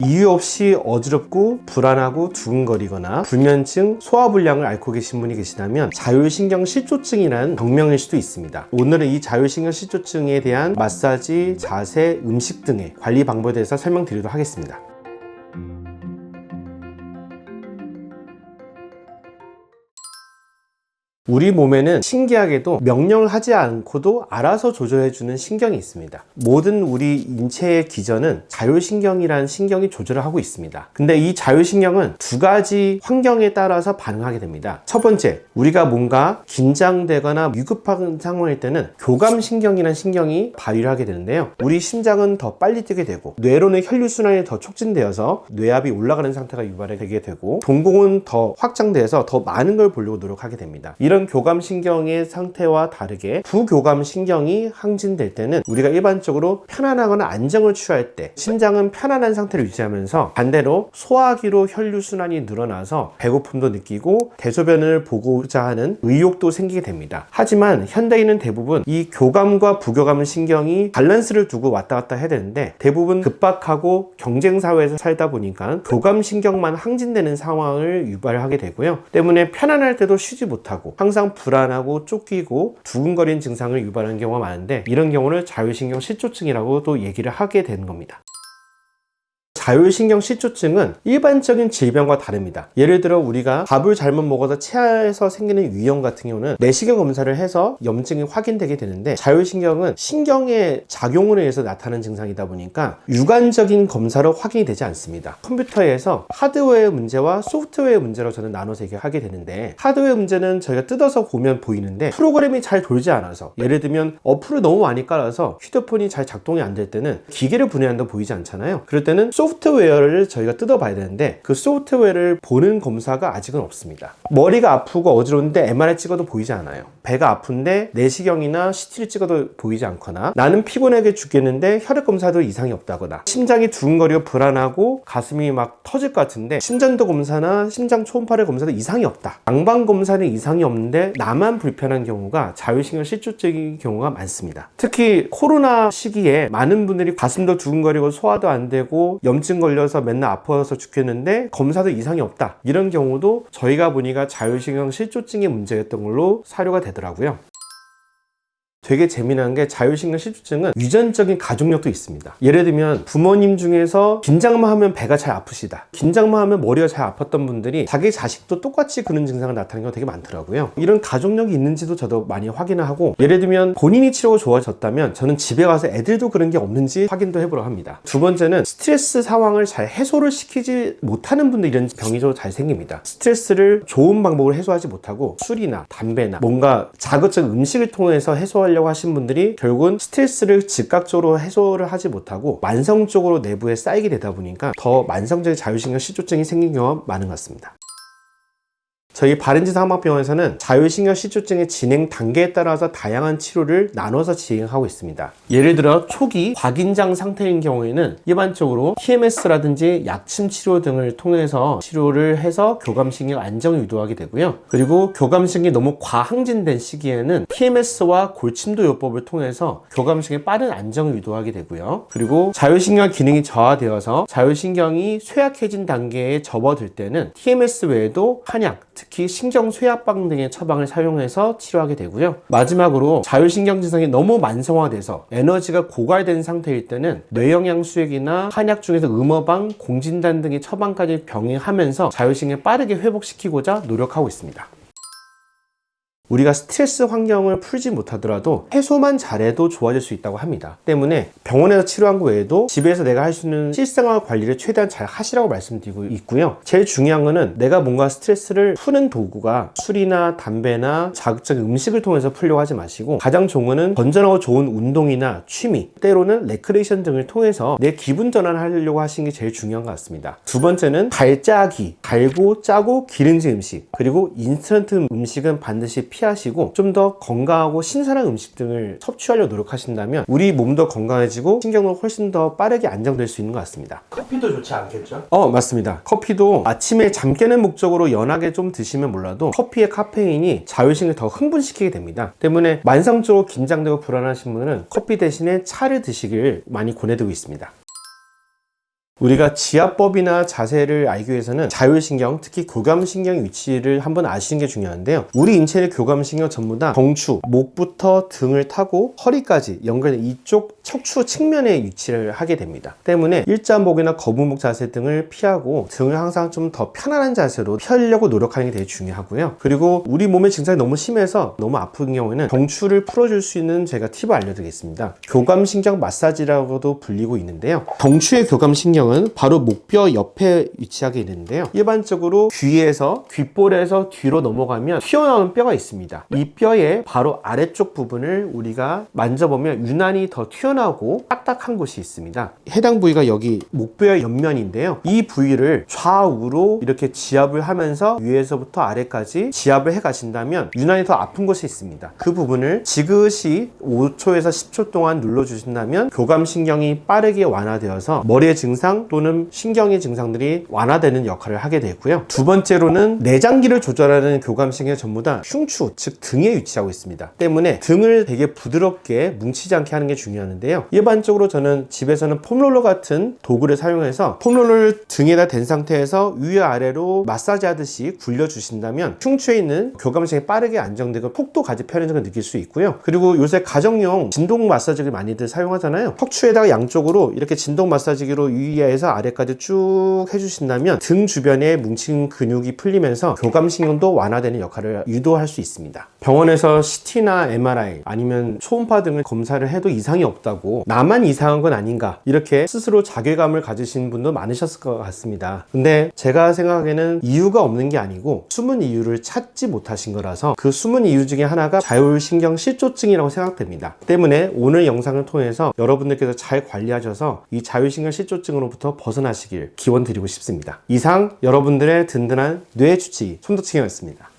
이유 없이 어지럽고 불안하고 두근거리거나 불면증, 소화불량을 앓고 계신 분이 계시다면 자율신경 실조증이라는 병명일 수도 있습니다. 오늘은 이 자율신경 실조증에 대한 마사지, 자세, 음식 등의 관리 방법에 대해서 설명드리도록 하겠습니다. 우리 몸에는 신기하게도 명령을 하지 않고도 알아서 조절해주는 신경이 있습니다. 모든 우리 인체의 기전은 자율신경이라는 신경이 조절을 하고 있습니다. 근데 이 자율신경은 두 가지 환경에 따라서 반응하게 됩니다. 첫 번째, 우리가 뭔가 긴장되거나 위급한 상황일 때는 교감신경이라는 신경이 발휘를 하게 되는데요. 우리 심장은 더 빨리 뛰게 되고 뇌로는 혈류순환이 더 촉진되어서 뇌압이 올라가는 상태가 유발되게 되고 동공은 더 확장돼서 더 많은 걸 보려고 노력하게 됩니다. 이런 교감신경의 상태와 다르게 부교감신경이 항진될 때는 우리가 일반적으로 편안하거나 안정을 취할 때 심장은 편안한 상태를 유지하면서 반대로 소화기로 혈류순환이 늘어나서 배고픔도 느끼고 대소변을 보고자 하는 의욕도 생기게 됩니다. 하지만 현대인은 대부분 이 교감과 부교감신경이 밸런스를 두고 왔다 갔다 해야 되는데 대부분 급박하고 경쟁사회에서 살다 보니까 교감신경만 항진되는 상황을 유발하게 되고요. 때문에 편안할 때도 쉬지 못하고 항상 불안하고 쫓기고 두근거리는 증상을 유발하는 경우가 많은데 이런 경우를 자율신경 실조증이라고 또 얘기를 하게 되는 겁니다. 자율신경 실조증은 일반적인 질병과 다릅니다. 예를 들어 우리가 밥을 잘못 먹어서 체하에서 생기는 위염 같은 경우는 내시경 검사를 해서 염증이 확인되게 되는데 자율신경은 신경의 작용으로 해서 나타나는 증상이다 보니까 육안적인 검사로 확인이 되지 않습니다. 컴퓨터에서 하드웨어 문제와 소프트웨어 문제로 저는 나눠서 얘기하게 되는데 하드웨어 문제는 저희가 뜯어서 보면 보이는데 프로그램이 잘 돌지 않아서 예를 들면 어플을 너무 많이 깔아서 휴대폰이 잘 작동이 안 될 때는 기계를 분해한다고 보이지 않잖아요. 그럴 때는 소프트웨어를 저희가 뜯어봐야 되는데 그 소프트웨어를 보는 검사가 아직은 없습니다. 머리가 아프고 어지러운데 MRI 찍어도 보이지 않아요. 배가 아픈데 내시경이나 CT를 찍어도 보이지 않거나 나는 피곤하게 죽겠는데 혈액 검사도 이상이 없다거나 심장이 두근거리고 불안하고 가슴이 막 터질 것 같은데 심전도 검사나 심장 초음파를 검사도 이상이 없다. 양방 검사는 이상이 없는데 나만 불편한 경우가 자율신경 실조증인 경우가 많습니다. 특히 코로나 시기에 많은 분들이 가슴도 두근거리고 소화도 안 되고 염증 걸려서 맨날 아파서 죽겠는데 검사도 이상이 없다. 이런 경우도 저희가 보니까 자율신경 실조증의 문제였던 걸로 사료가 되더라고요. 되게 재미난 게 자율신경 실조증은 유전적인 가족력도 있습니다. 예를 들면 부모님 중에서 긴장만 하면 배가 잘 아프시다. 긴장만 하면 머리가 잘 아팠던 분들이 자기 자식도 똑같이 그런 증상을 나타내는 경우가 되게 많더라고요. 이런 가족력이 있는지도 저도 많이 확인을 하고 예를 들면 본인이 치료가 좋아졌다면 저는 집에 가서 애들도 그런 게 없는지 확인도 해보려 합니다. 두 번째는 스트레스 상황을 잘 해소를 시키지 못하는 분들 이런 병이 좀 잘 생깁니다. 스트레스를 좋은 방법으로 해소하지 못하고 술이나 담배나 뭔가 자극적인 음식을 통해서 해소하려고 하신 분들이 결국은 스트레스를 즉각적으로 해소를 하지 못하고 만성적으로 내부에 쌓이게 되다 보니까 더 만성적인 자율신경 실조증이 생긴 경우가 많은 것 같습니다. 저희 바른지사학병원에서는 자율신경 실조증의 진행 단계에 따라서 다양한 치료를 나눠서 진행하고 있습니다. 예를 들어 초기 과긴장 상태인 경우에는 일반적으로 TMS라든지 약침 치료 등을 통해서 치료를 해서 교감신경 안정을 유도하게 되고요. 그리고 교감신경이 너무 과항진된 시기에는 TMS와 골침도 요법을 통해서 교감신경의 빠른 안정을 유도하게 되고요. 그리고 자율신경 기능이 저하되어서 자율신경이 쇠약해진 단계에 접어들 때는 TMS 외에도 한약, 특히 신경쇠약방 등의 처방을 사용해서 치료하게 되고요. 마지막으로 자율신경 증상이 너무 만성화돼서 에너지가 고갈된 상태일 때는 뇌영양수액이나 한약 중에서 음어방, 공진단 등의 처방까지 병행하면서 자율신경을 빠르게 회복시키고자 노력하고 있습니다. 우리가 스트레스 환경을 풀지 못하더라도 해소만 잘해도 좋아질 수 있다고 합니다. 때문에 병원에서 치료한 거 외에도 집에서 내가 할 수 있는 실생활 관리를 최대한 잘 하시라고 말씀드리고 있고요. 제일 중요한 거는 내가 뭔가 스트레스를 푸는 도구가 술이나 담배나 자극적인 음식을 통해서 풀려고 하지 마시고 가장 좋은 거는 건전하고 좋은 운동이나 취미, 때로는 레크레이션 등을 통해서 내 기분 전환을 하려고 하시는 게 제일 중요한 것 같습니다. 두 번째는 달짜기, 달고 짜고 기름진 음식, 그리고 인스턴트 음식은 반드시 피하시고 좀 더 건강하고 신선한 음식 등을 섭취하려고 노력하신다면 우리 몸도 건강해지고 신경도 훨씬 더 빠르게 안정될 수 있는 것 같습니다. 커피도 좋지 않겠죠? 맞습니다. 커피도 아침에 잠 깨는 목적으로 연하게 좀 드시면 몰라도 커피의 카페인이 자율신경을 더 흥분시키게 됩니다. 때문에 만성적으로 긴장되고 불안하신 분은 커피 대신에 차를 드시길 많이 권해드리고 있습니다. 우리가 지압법이나 자세를 알기 위해서는 자율신경, 특히 교감신경의 위치를 한번 아시는 게 중요한데요. 우리 인체의 교감신경 전부 다 덩추, 목부터 등을 타고 허리까지 연결된 이쪽 척추 측면에 위치를 하게 됩니다. 때문에 일자목이나 거북목 자세 등을 피하고 등을 항상 좀 더 편안한 자세로 펴려고 노력하는 게 되게 중요하고요. 그리고 우리 몸의 증상이 너무 심해서 너무 아픈 경우에는 덩추를 풀어줄 수 있는 제가 팁을 알려드리겠습니다. 교감신경 마사지라고도 불리고 있는데요. 덩추의 교감신경은 바로 목뼈 옆에 위치하게 있는데요. 일반적으로 귀에서 귓볼에서 뒤로 넘어가면 튀어나오는 뼈가 있습니다. 이 뼈의 바로 아래쪽 부분을 우리가 만져보면 유난히 더 튀어나오고 딱딱한 곳이 있습니다. 해당 부위가 여기 목뼈의 옆면인데요. 이 부위를 좌우로 이렇게 지압을 하면서 위에서부터 아래까지 지압을 해 가신다면 유난히 더 아픈 곳이 있습니다. 그 부분을 지그시 5초에서 10초 동안 눌러주신다면 교감신경이 빠르게 완화되어서 머리의 증상 또는 신경의 증상들이 완화되는 역할을 하게 되고요. 두 번째로는 내장기를 조절하는 교감신경이 전부 다 흉추, 즉 등에 위치하고 있습니다. 때문에 등을 되게 부드럽게 뭉치지 않게 하는 게 중요한데요. 일반적으로 저는 집에서는 폼롤러 같은 도구를 사용해서 폼롤러를 등에다 댄 상태에서 위아래로 마사지 하듯이 굴려주신다면 흉추에 있는 교감신경이 빠르게 안정되고 폭도 가지 편해지는 걸 느낄 수 있고요. 그리고 요새 가정용 진동 마사지를 많이들 사용하잖아요. 척추에다가 양쪽으로 이렇게 진동 마사지기로 위에서 아래까지 쭉 해주신다면 등 주변에 뭉친 근육이 풀리면서 교감신경도 완화되는 역할을 유도할 수 있습니다. 병원에서 CT나 MRI 아니면 초음파 등을 검사를 해도 이상이 없다고 나만 이상한 건 아닌가 이렇게 스스로 자괴감을 가지신 분도 많으셨을 것 같습니다. 근데 제가 생각하기에는 이유가 없는 게 아니고 숨은 이유를 찾지 못하신 거라서 그 숨은 이유 중에 하나가 자율신경 실조증이라고 생각됩니다. 때문에 오늘 영상을 통해서 여러분들께서 잘 관리하셔서 이 자율신경 실조증으로부터 벗어나시길 기원 드리고 싶습니다. 이상 여러분들의 든든한 뇌 주치의 손덕칭이었습니다.